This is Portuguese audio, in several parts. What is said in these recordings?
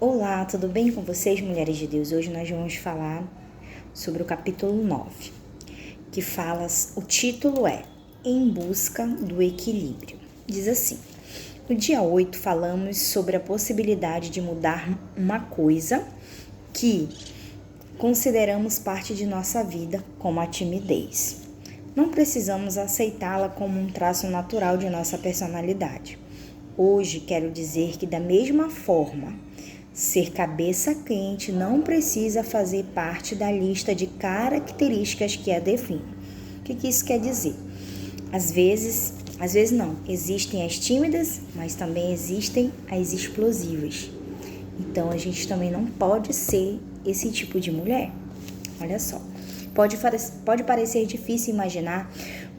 Olá, tudo bem com vocês, mulheres de Deus? Hoje nós vamos falar sobre o capítulo 9, que fala, o título é Em Busca do Equilíbrio. Diz assim: no dia 8 falamos sobre a possibilidade de mudar uma coisa que consideramos parte de nossa vida, como a timidez. Não precisamos aceitá-la como um traço natural de nossa personalidade. Hoje quero dizer que, da mesma forma, ser cabeça quente não precisa fazer parte da lista de características que a definem. O que isso quer dizer? Às vezes não, existem as tímidas, mas também existem as explosivas. Então a gente também não pode ser esse tipo de mulher. Olha só, pode parecer difícil imaginar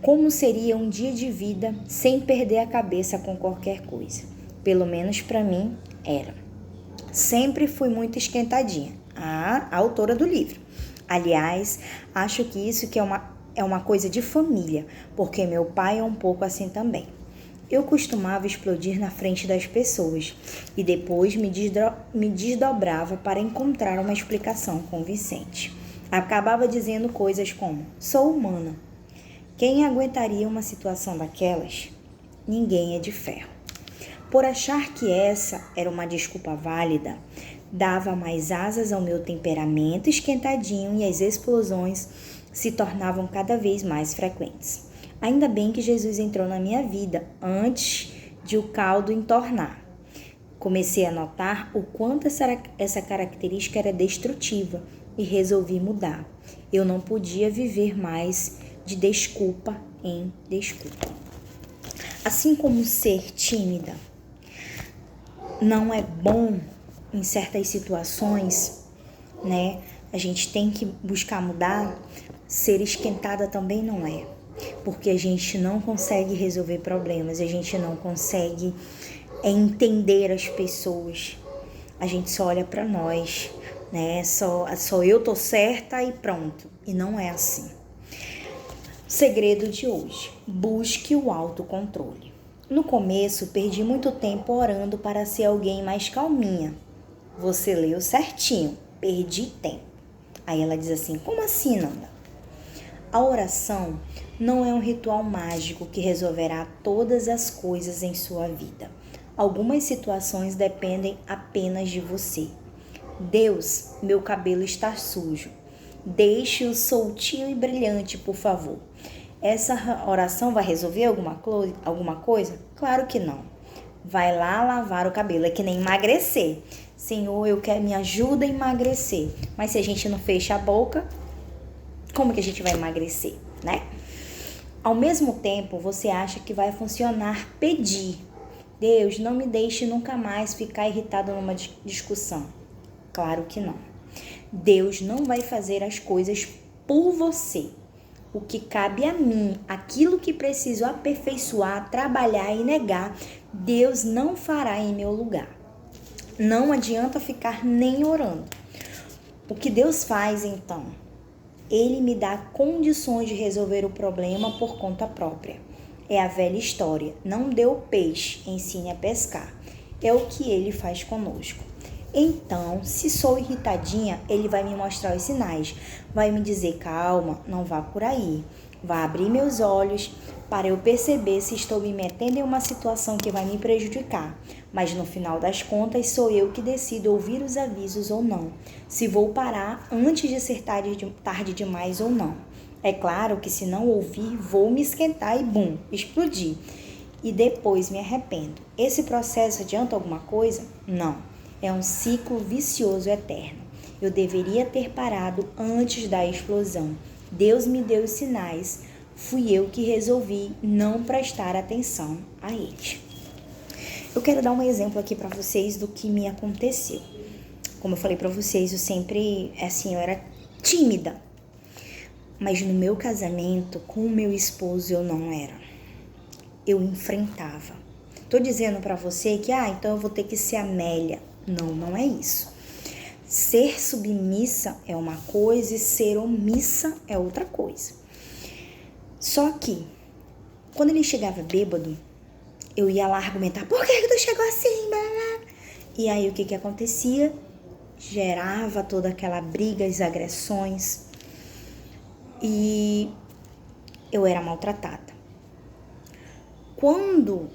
como seria um dia de vida sem perder a cabeça com qualquer coisa. Pelo menos para mim era. Sempre fui muito esquentadinha, a autora do livro. Aliás, acho que isso que é uma coisa de família, porque meu pai é um pouco assim também. Eu costumava explodir na frente das pessoas e depois me desdobrava para encontrar uma explicação convincente. Acabava dizendo coisas como: sou humana. Quem aguentaria uma situação daquelas? Ninguém é de ferro. Por achar que essa era uma desculpa válida, dava mais asas ao meu temperamento esquentadinho e as explosões se tornavam cada vez mais frequentes. Ainda bem que Jesus entrou na minha vida antes de o caldo entornar. Comecei a notar o quanto essa característica era destrutiva e resolvi mudar. Eu não podia viver mais de desculpa em desculpa. Assim como ser tímida não é bom em certas situações, né? A gente tem que buscar mudar. Ser esquentada também não é, porque a gente não consegue resolver problemas, a gente não consegue entender as pessoas. A gente só olha para nós, né? Só eu tô certa e pronto. E não é assim. Segredo de hoje: busque o autocontrole. No começo, perdi muito tempo orando para ser alguém mais calminha. Você leu certinho, perdi tempo. Aí ela diz assim: como assim, Nanda? A oração não é um ritual mágico que resolverá todas as coisas em sua vida. Algumas situações dependem apenas de você. Deus, meu cabelo está sujo. Deixe-o soltinho e brilhante, por favor. Essa oração vai resolver alguma coisa? Claro que não. Vai lá lavar o cabelo, é que nem emagrecer. Senhor, eu quero, me ajuda a emagrecer. Mas se a gente não fecha a boca, como que a gente vai emagrecer, né? Ao mesmo tempo, você acha que vai funcionar pedir: Deus, não me deixe nunca mais ficar irritado numa discussão. Claro que não. Deus não vai fazer as coisas por você. O que cabe a mim, aquilo que preciso aperfeiçoar, trabalhar e negar, Deus não fará em meu lugar. Não adianta ficar nem orando. O que Deus faz então? Ele me dá condições de resolver o problema por conta própria. É a velha história: não dê o peixe, ensine a pescar. É o que ele faz conosco. Então, se sou irritadinha, ele vai me mostrar os sinais, vai me dizer: calma, não vá por aí, vai abrir meus olhos para eu perceber se estou me metendo em uma situação que vai me prejudicar. Mas no final das contas, sou eu que decido ouvir os avisos ou não, se vou parar antes de ser tarde demais ou não. É claro que se não ouvir, vou me esquentar e bum, explodir. E depois me arrependo. Esse processo adianta alguma coisa? Não. É um ciclo vicioso eterno. Eu deveria ter parado antes da explosão. Deus me deu os sinais. Fui eu que resolvi não prestar atenção a eles. Eu quero dar um exemplo aqui para vocês do que me aconteceu. Como eu falei para vocês, eu era tímida. Mas no meu casamento, com o meu esposo, eu não era. Eu enfrentava. Tô dizendo para você que, então eu vou ter que ser Amélia. Não, não é isso. Ser submissa é uma coisa e ser omissa é outra coisa. Só que, quando ele chegava bêbado, eu ia lá argumentar: por que tu chegou assim? E aí o que acontecia? Gerava toda aquela briga, as agressões, e eu era maltratada. Quando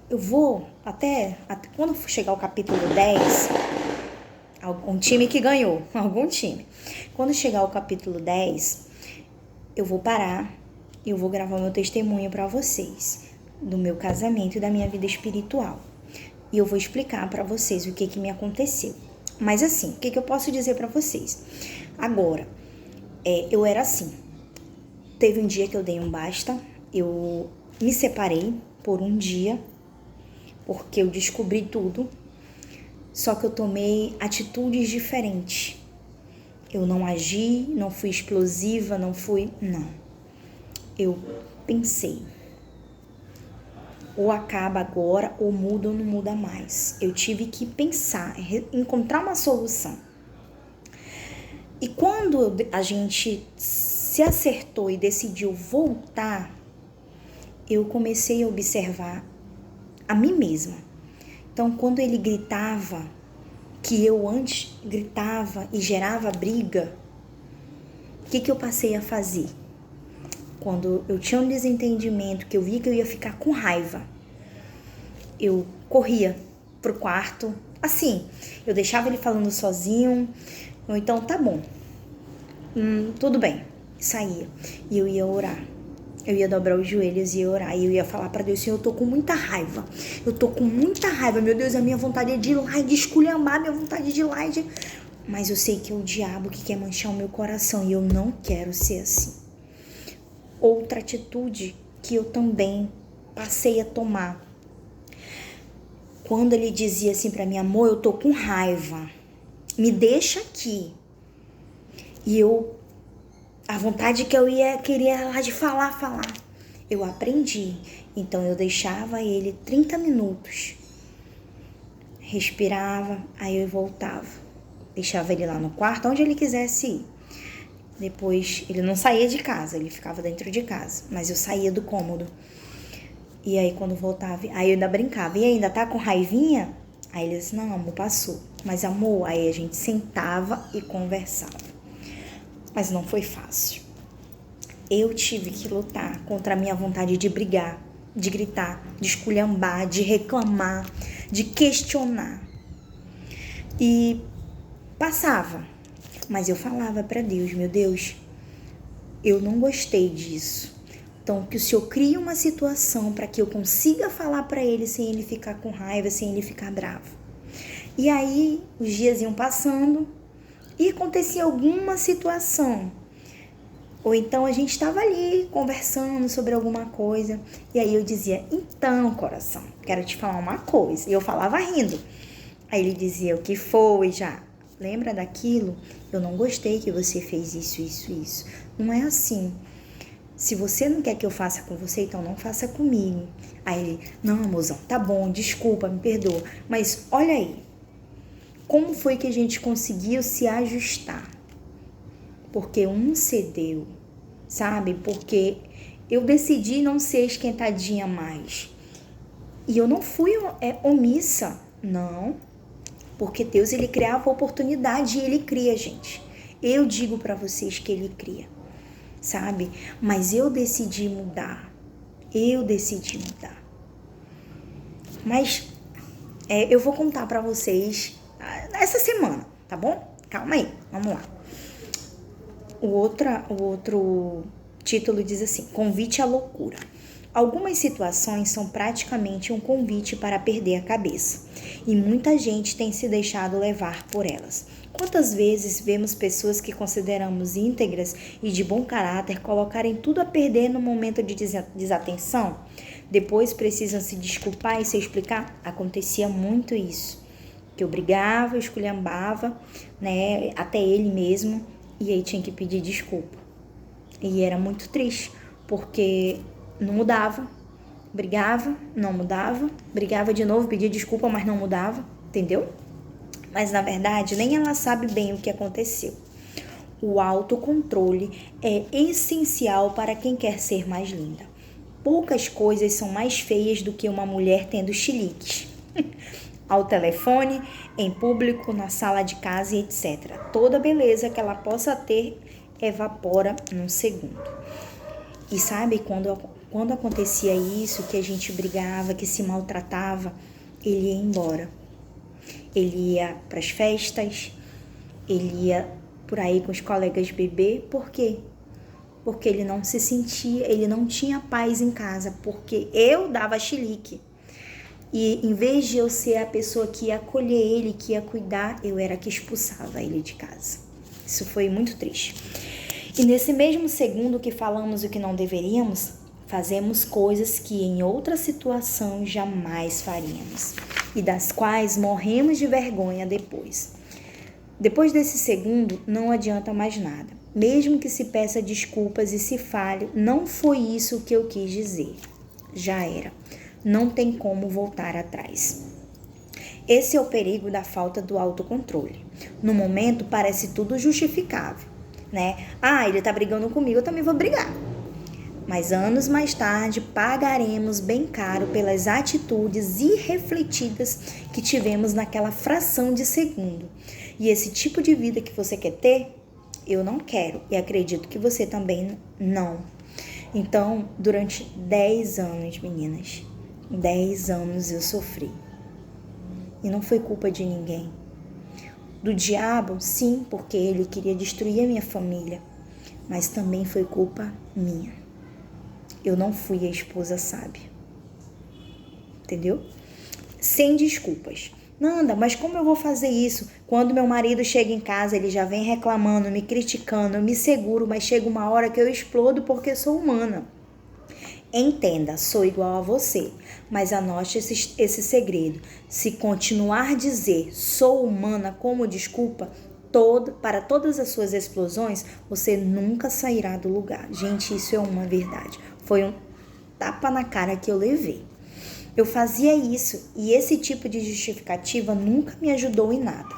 eu vou, até quando chegar ao capítulo 10, um time que ganhou, algum time. Quando chegar ao capítulo 10, eu vou parar e eu vou gravar meu testemunho para vocês, do meu casamento e da minha vida espiritual. E eu vou explicar para vocês o que me aconteceu. Mas assim, o que eu posso dizer para vocês? Agora, eu era assim. Teve um dia que eu dei um basta, eu me separei por um dia, porque eu descobri tudo, só que eu tomei atitudes diferentes. Eu não agi, não fui explosiva, não. Eu pensei, ou acaba agora, ou muda ou não muda mais. Eu tive que pensar, encontrar uma solução. E quando a gente se acertou e decidiu voltar, eu comecei a observar a mim mesma. Então, quando ele gritava, que eu antes gritava e gerava briga, o que eu passei a fazer? Quando eu tinha um desentendimento, que eu via que eu ia ficar com raiva, eu corria pro quarto, assim, eu deixava ele falando sozinho, ou então, tá bom, tudo bem, saía, e eu ia orar. Eu ia dobrar os joelhos e ia orar. E eu ia falar pra Deus, Senhor, eu tô com muita raiva. Meu Deus, a minha vontade é de ir lá e de esculhambar, minha vontade é de ir lá e de... Mas eu sei que é o diabo que quer manchar o meu coração e eu não quero ser assim. Outra atitude que eu também passei a tomar. Quando ele dizia assim pra mim, amor, eu tô com raiva, me deixa aqui. E a vontade que eu queria lá de falar. Eu aprendi. Então eu deixava ele 30 minutos. Respirava, aí eu voltava. Deixava ele lá no quarto, onde ele quisesse ir. Depois, ele não saía de casa, ele ficava dentro de casa. Mas eu saía do cômodo. E aí quando voltava, aí eu ainda brincava. E ainda tá com raivinha? Aí ele disse, não, amor, passou. Mas amor, aí a gente sentava e conversava. Mas não foi fácil. Eu tive que lutar contra a minha vontade de brigar, de gritar, de esculhambar, de reclamar, de questionar. E passava. Mas eu falava para Deus, meu Deus, eu não gostei disso. Então, que o Senhor crie uma situação para que eu consiga falar para ele sem ele ficar com raiva, sem ele ficar bravo. E aí, os dias iam passando e acontecia alguma situação. Ou então a gente estava ali conversando sobre alguma coisa. E aí eu dizia, então, coração, quero te falar uma coisa. E eu falava rindo. Aí ele dizia, o que foi já? Lembra daquilo? Eu não gostei que você fez isso. Não é assim. Se você não quer que eu faça com você, então não faça comigo. Aí ele, não, amorzão, tá bom, desculpa, me perdoa. Mas olha aí. Como foi que a gente conseguiu se ajustar? Porque um cedeu, sabe? Porque eu decidi não ser esquentadinha mais. E eu não fui omissa, não. Porque Deus, ele criava oportunidade e ele cria, gente. Eu digo pra vocês que ele cria, sabe? Mas eu decidi mudar. Mas eu vou contar pra vocês essa semana, tá bom? Calma aí, vamos lá. O outro título diz assim, convite à loucura. Algumas situações são praticamente um convite para perder a cabeça, e muita gente tem se deixado levar por elas. Quantas vezes vemos pessoas que consideramos íntegras e de bom caráter colocarem tudo a perder no momento de desatenção? Depois precisam se desculpar e se explicar? Acontecia muito isso. Que eu brigava, eu esculhambava, né, até ele mesmo, e aí tinha que pedir desculpa. E era muito triste, porque não mudava, brigava, não mudava, brigava de novo, pedia desculpa, mas não mudava, entendeu? Mas na verdade, nem ela sabe bem o que aconteceu. O autocontrole é essencial para quem quer ser mais linda. Poucas coisas são mais feias do que uma mulher tendo chiliques. ao telefone, em público, na sala de casa e etc. Toda beleza que ela possa ter evapora num segundo. E sabe, quando acontecia isso, que a gente brigava, que se maltratava, ele ia embora. Ele ia para as festas, ele ia por aí com os colegas beber. Por quê? Porque ele não se sentia, ele não tinha paz em casa, porque eu dava chilique. E em vez de eu ser a pessoa que ia acolher ele, que ia cuidar, eu era a que expulsava ele de casa. Isso foi muito triste. E nesse mesmo segundo que falamos o que não deveríamos, fazemos coisas que em outra situação jamais faríamos e das quais morremos de vergonha depois. Depois desse segundo, não adianta mais nada. Mesmo que se peça desculpas e se fale, não foi isso que eu quis dizer. Já era. Não tem como voltar atrás. Esse é o perigo da falta do autocontrole. No momento parece tudo justificável, né? Ele tá brigando comigo, eu também vou brigar. Mas anos mais tarde pagaremos bem caro pelas atitudes irrefletidas que tivemos naquela fração de segundo. E esse tipo de vida que você quer ter, eu não quero e acredito que você também não. Então, durante 10 anos, meninas, 10 anos eu sofri. E não foi culpa de ninguém. Do diabo, sim, porque ele queria destruir a minha família. Mas também foi culpa minha. Eu não fui a esposa sábia. Entendeu? Sem desculpas. Nanda, mas como eu vou fazer isso? Quando meu marido chega em casa, ele já vem reclamando, me criticando, eu me seguro, mas chega uma hora que eu explodo porque sou humana. Entenda, sou igual a você, mas anote esse segredo. Se continuar a dizer sou humana como desculpa, para todas as suas explosões, você nunca sairá do lugar. Gente, isso é uma verdade. Foi um tapa na cara que eu levei. Eu fazia isso e esse tipo de justificativa nunca me ajudou em nada.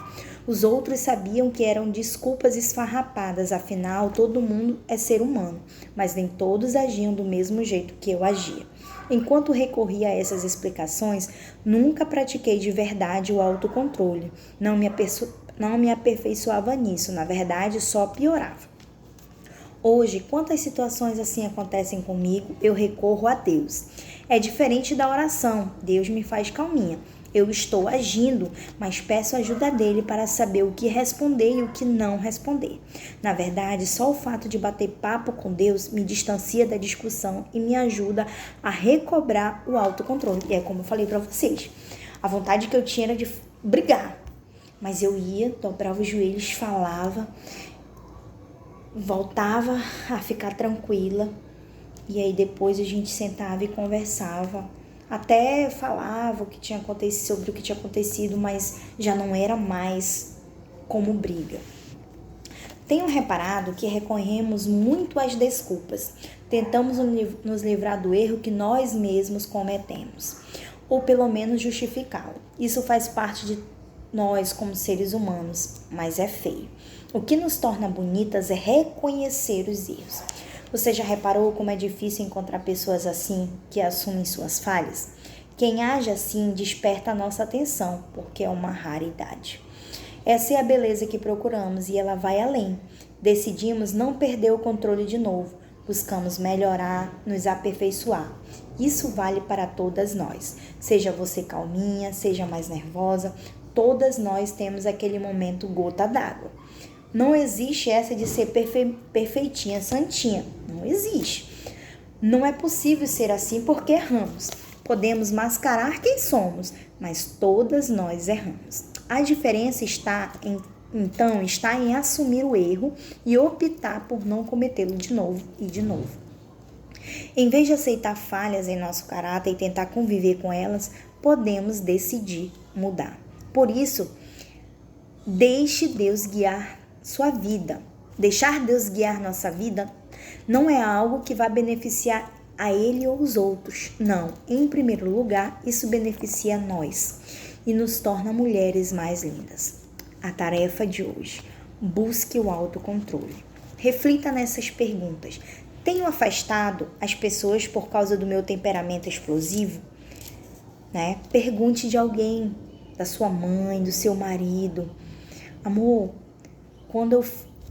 Os outros sabiam que eram desculpas esfarrapadas, afinal, todo mundo é ser humano, mas nem todos agiam do mesmo jeito que eu agia. Enquanto recorria a essas explicações, nunca pratiquei de verdade o autocontrole. Não me aperfeiçoava nisso, na verdade, só piorava. Hoje, quantas situações assim acontecem comigo, eu recorro a Deus. É diferente da oração, Deus me faz calminha. Eu estou agindo, mas peço ajuda dele para saber o que responder e o que não responder. Na verdade, só o fato de bater papo com Deus me distancia da discussão e me ajuda a recobrar o autocontrole. E é como eu falei para vocês, a vontade que eu tinha era de brigar, mas eu ia, dobrava os joelhos, falava, voltava a ficar tranquila e aí depois a gente sentava e conversava. Até falava sobre o que tinha acontecido, mas já não era mais como briga. Tenho reparado que recorremos muito às desculpas. Tentamos nos livrar do erro que nós mesmos cometemos, ou pelo menos justificá-lo. Isso faz parte de nós como seres humanos, mas é feio. O que nos torna bonitas é reconhecer os erros. Você já reparou como é difícil encontrar pessoas assim, que assumem suas falhas? Quem age assim desperta a nossa atenção, porque é uma raridade. Essa é a beleza que procuramos e ela vai além. Decidimos não perder o controle de novo. Buscamos melhorar, nos aperfeiçoar. Isso vale para todas nós. Seja você calminha, seja mais nervosa, todas nós temos aquele momento gota d'água. Não existe essa de ser perfeitinha, santinha. Não existe. Não é possível ser assim porque erramos. Podemos mascarar quem somos, mas todas nós erramos. A diferença está em assumir o erro e optar por não cometê-lo de novo e de novo. Em vez de aceitar falhas em nosso caráter e tentar conviver com elas, podemos decidir mudar. Por isso, deixe Deus guiar sua vida. Deixar Deus guiar nossa vida não é algo que vai beneficiar a Ele ou os outros. Não. Em primeiro lugar, isso beneficia nós e nos torna mulheres mais lindas. A tarefa de hoje: busque o autocontrole. Reflita nessas perguntas. Tenho afastado as pessoas por causa do meu temperamento explosivo? né? Pergunte de alguém, da sua mãe, do seu marido. Amor, quando eu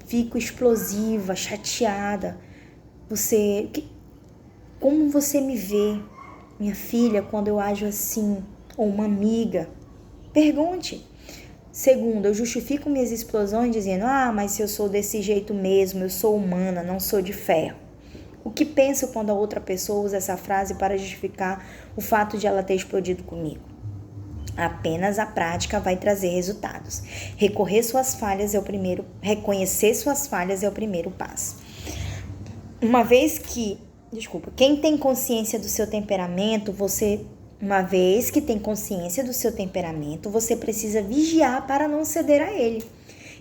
fico explosiva, chateada, como você me vê? Minha filha, quando eu ajo assim, ou uma amiga, pergunte. Segundo, eu justifico minhas explosões dizendo, mas se eu sou desse jeito mesmo, eu sou humana, não sou de ferro. O que penso quando a outra pessoa usa essa frase para justificar o fato de ela ter explodido comigo? Apenas a prática vai trazer resultados. Reconhecer suas falhas é o primeiro passo. Quem tem consciência do seu temperamento, você precisa vigiar para não ceder a ele.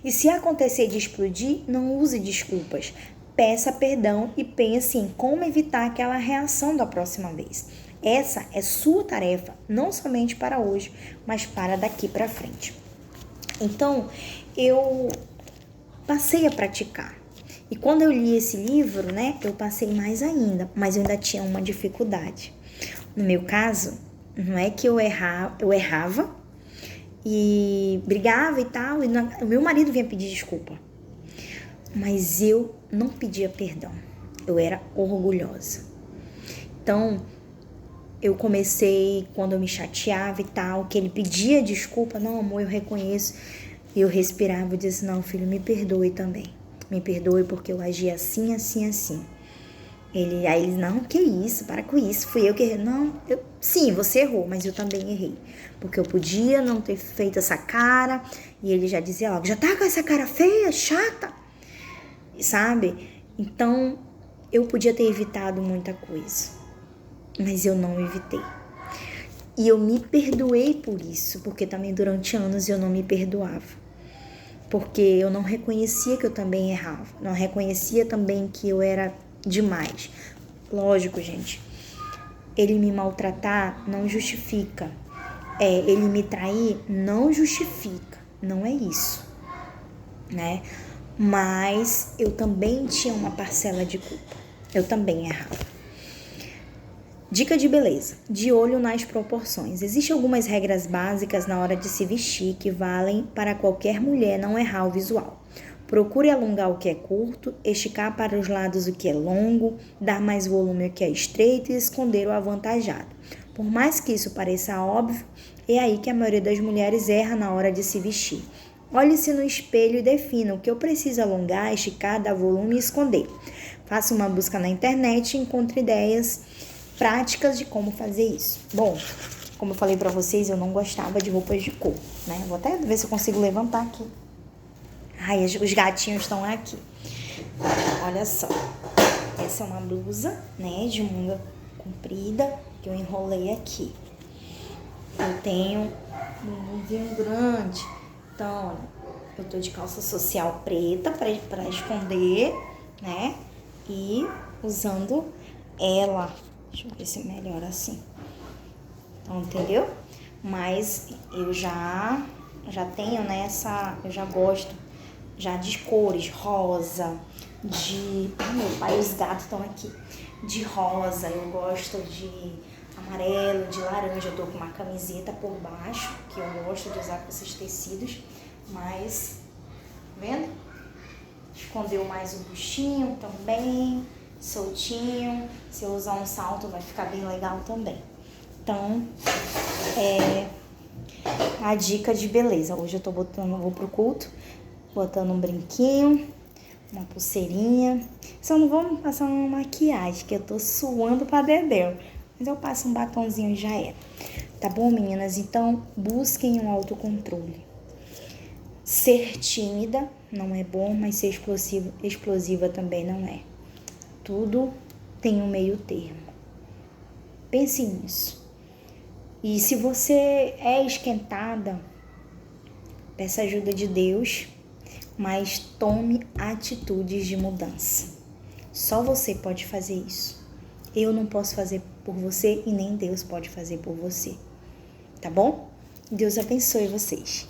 E se acontecer de explodir, não use desculpas. Peça perdão e pense em como evitar aquela reação da próxima vez. Essa é sua tarefa, não somente para hoje, mas para daqui para frente. Então, eu passei a praticar. E quando eu li esse livro, né, eu passei mais ainda, mas eu ainda tinha uma dificuldade. No meu caso, não é que eu errava e brigava e tal, e o meu marido vinha pedir desculpa. Mas eu não pedia perdão, eu era orgulhosa. Então, eu comecei, quando eu me chateava e tal, que ele pedia desculpa, não, amor, eu reconheço. E eu respirava e disse, não, filho, me perdoe também. Me perdoe porque eu agi assim, assim, assim. Aí ele, não, que isso, para com isso, fui eu que errei. Não, sim, você errou, mas eu também errei. Porque eu podia não ter feito essa cara, e ele já dizia logo, já tá com essa cara feia, chata, sabe? Então, eu podia ter evitado muita coisa, mas eu não evitei. E eu me perdoei por isso, porque também durante anos eu não me perdoava. Porque eu não reconhecia que eu também errava, não reconhecia também que eu era demais. Lógico, gente, ele me maltratar não justifica, ele me trair não justifica, não é isso, né? Mas eu também tinha uma parcela de culpa, eu também errava. Dica de beleza, de olho nas proporções. Existem algumas regras básicas na hora de se vestir que valem para qualquer mulher não errar o visual. Procure alongar o que é curto, esticar para os lados o que é longo, dar mais volume ao que é estreito e esconder o avantajado. Por mais que isso pareça óbvio, é aí que a maioria das mulheres erra na hora de se vestir. Olhe-se no espelho e defina o que eu preciso alongar, esticar, dar volume e esconder. Faça uma busca na internet e encontre ideias práticas de como fazer isso. Bom, como eu falei pra vocês, eu não gostava de roupas de cor, né? Vou até ver se eu consigo levantar aqui. Ai, os gatinhos estão aqui. Olha só. Essa é uma blusa, né, de manga comprida, que eu enrolei aqui. Eu tenho um bumbumzinho grande. Então, olha, eu tô de calça social preta pra esconder, né? E usando ela. Deixa eu ver se melhora assim. Então, entendeu? Mas eu já tenho nessa, eu já gosto já de cores, rosa, meu pai, os gatos estão aqui. De rosa, eu gosto de amarelo, de laranja. Eu tô com uma camiseta por baixo, que eu gosto de usar com esses tecidos, mas, tá vendo? Escondeu mais o buchinho também, soltinho. Se eu usar um salto vai ficar bem legal também. Então, a dica de beleza. Hoje eu vou pro culto, botando um brinquinho, uma pulseirinha. Só não vou passar uma maquiagem, que eu tô suando pra dedéu. Mas eu passo um batonzinho e já é. Tá bom, meninas? Então, busquem um autocontrole. Ser tímida não é bom, mas ser explosiva também não é. Tudo tem um meio termo. Pense nisso. E se você é esquentada, peça ajuda de Deus, mas tome atitudes de mudança. Só você pode fazer isso. Eu não posso fazer por você e nem Deus pode fazer por você. Tá bom? Deus abençoe vocês.